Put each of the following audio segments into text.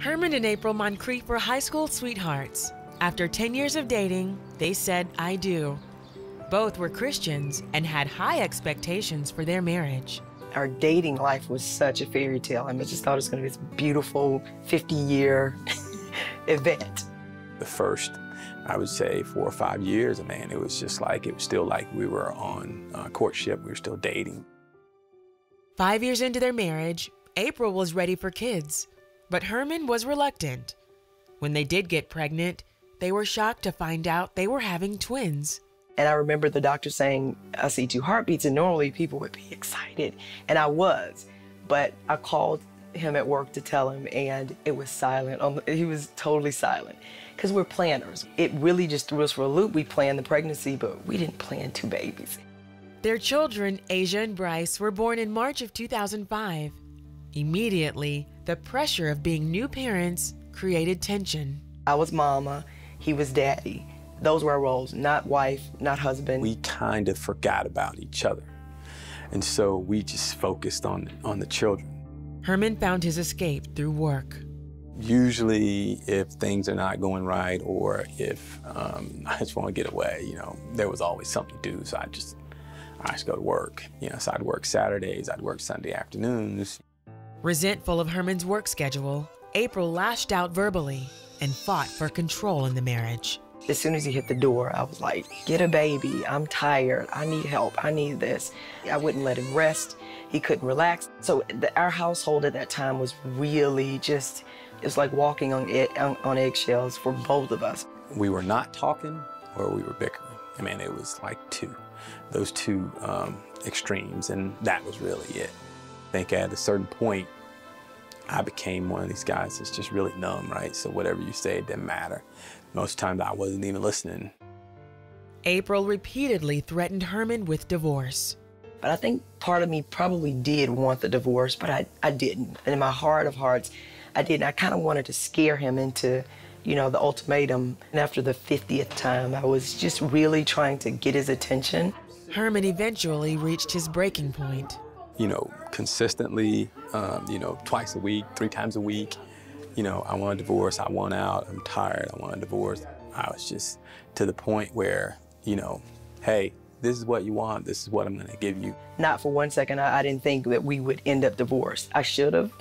Herman and April Moncrief were high school sweethearts. After 10 years of dating, they said, "I do." Both were Christians and had high expectations for their marriage. Our dating life was such a fairy tale. I just thought it was going to be this beautiful 50-year event. The first, I would say, 4 or 5 years, man, it was still like we were on courtship. We were still dating. 5 years into their marriage, April was ready for kids, but Herman was reluctant. When they did get pregnant, they were shocked to find out they were having twins. And I remember the doctor saying, "I see 2 heartbeats," and normally people would be excited, and I was. But I called him at work to tell him, and it was silent. He was totally silent, because we're planners. It really just threw us for a loop. We planned the pregnancy, but we didn't plan 2 babies. Their children, Asia and Bryce, were born in March of 2005. Immediately, the pressure of being new parents created tension. I was mama, he was daddy. Those were our roles, not wife, not husband. We kind of forgot about each other. And so we just focused on the children. Herman found his escape through work. Usually, if things are not going right, or if I just want to get away, there was always something to do. So I just go to work. So I'd work Saturdays, I'd work Sunday afternoons. Resentful of Herman's work schedule, April lashed out verbally and fought for control in the marriage. As soon as he hit the door, I was like, "Get a baby, I'm tired, I need help, I need this." I wouldn't let him rest, he couldn't relax. So our household at that time was really just, it was like walking on eggshells for both of us. We were not talking or we were bickering. It was like those two extremes, and that was really it. I think at a certain point, I became one of these guys that's just really numb, right? So whatever you say, it didn't matter. Most times I wasn't even listening. April repeatedly threatened Herman with divorce. But I think part of me probably did want the divorce, but I didn't. And in my heart of hearts, I didn't. I kind of wanted to scare him into, the ultimatum. And after the 50th time, I was just really trying to get his attention. Herman eventually reached his breaking point. Consistently, twice a week, 3 times a week. I want a divorce, I want out, I'm tired, I want a divorce. I was just to the point where, hey, this is what you want, this is what I'm gonna give you. Not for one second, I didn't think that we would end up divorced. I should have,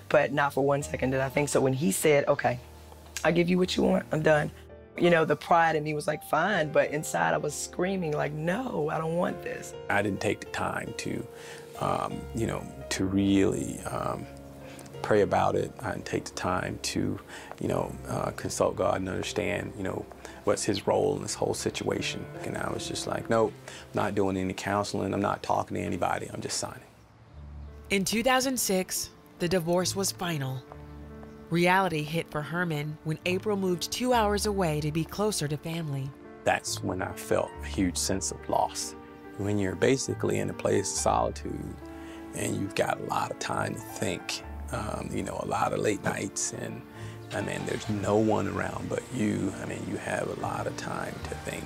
but not for one second did I think so. When he said, "Okay, I give you what you want, I'm done." The pride in me was like, fine, but inside I was screaming like, no, I don't want this. I didn't take the time to, to really pray about it. I didn't take the time to, consult God and understand, what's his role in this whole situation. And I was just like, nope, I'm not doing any counseling. I'm not talking to anybody. I'm just signing. In 2006, the divorce was final. Reality hit for Herman when April moved 2 hours away to be closer to family. That's when I felt a huge sense of loss. When you're basically in a place of solitude and you've got a lot of time to think, a lot of late nights, and there's no one around but you. You have a lot of time to think.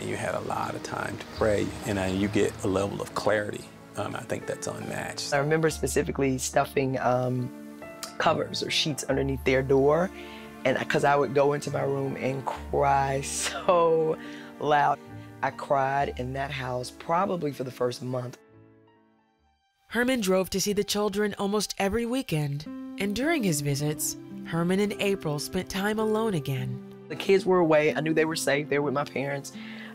You had a lot of time to pray, and you get a level of clarity. I think that's unmatched. I remember specifically stuffing covers or sheets underneath their door, and because I would go into my room and cry so loud. I cried in that house probably for the first month. Herman drove to see the children almost every weekend, and during his visits, Herman and April spent time alone again. The kids were away. I knew they were safe. They were with my parents.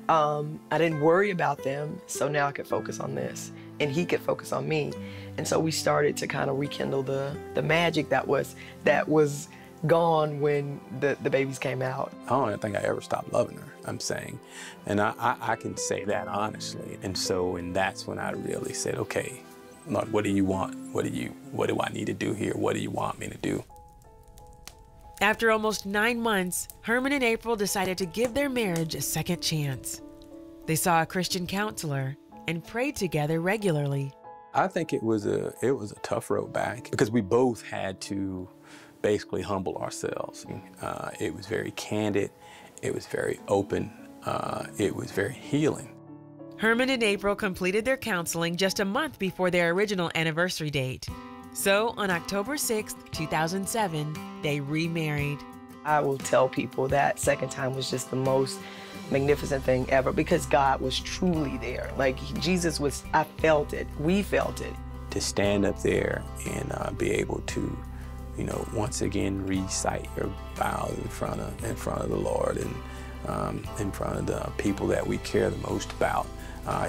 I didn't worry about them, so now I could focus on this, and he could focus on me. And so we started to kind of rekindle the magic that was gone when the babies came out. I don't think I ever stopped loving her, I'm saying. And I can say that honestly. And that's when I really said, okay, Lord, what do you want? What do I need to do here? What do you want me to do? After almost 9 months, Herman and April decided to give their marriage a second chance. They saw a Christian counselor and prayed together regularly. I think it was a tough road back because we both had to basically humble ourselves. It was very candid, it was very open, it was very healing. Herman and April completed their counseling just a month before their original anniversary date. So on October 6th, 2007, they remarried. I will tell people that second time was just the most magnificent thing ever because God was truly there. Like Jesus was, I felt it, we felt it. To stand up there and be able to, you know, once again recite your vows in front of the Lord and in front of the people that we care the most about.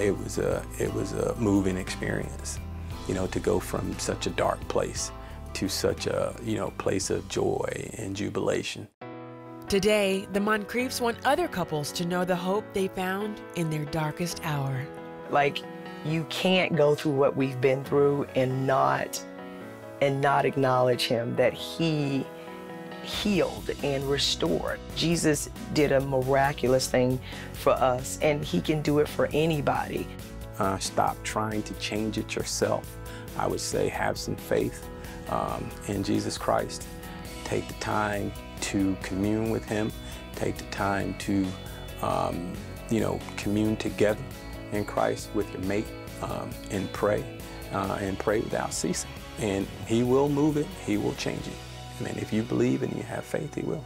It was a moving experience, you know, to go from such a dark place to such a, you know, place of joy and jubilation. Today, the Moncriefs want other couples to know the hope they found in their darkest hour. Like, you can't go through what we've been through and not acknowledge him, that he healed and restored. Jesus did a miraculous thing for us, and he can do it for anybody. Stop trying to change it yourself. I would say have some faith in Jesus Christ. Take the time to commune with him. Take the time to, you know, commune together in Christ with your mate and pray without ceasing. And he will move it, he will change it. I mean, if you believe and you have faith, he will.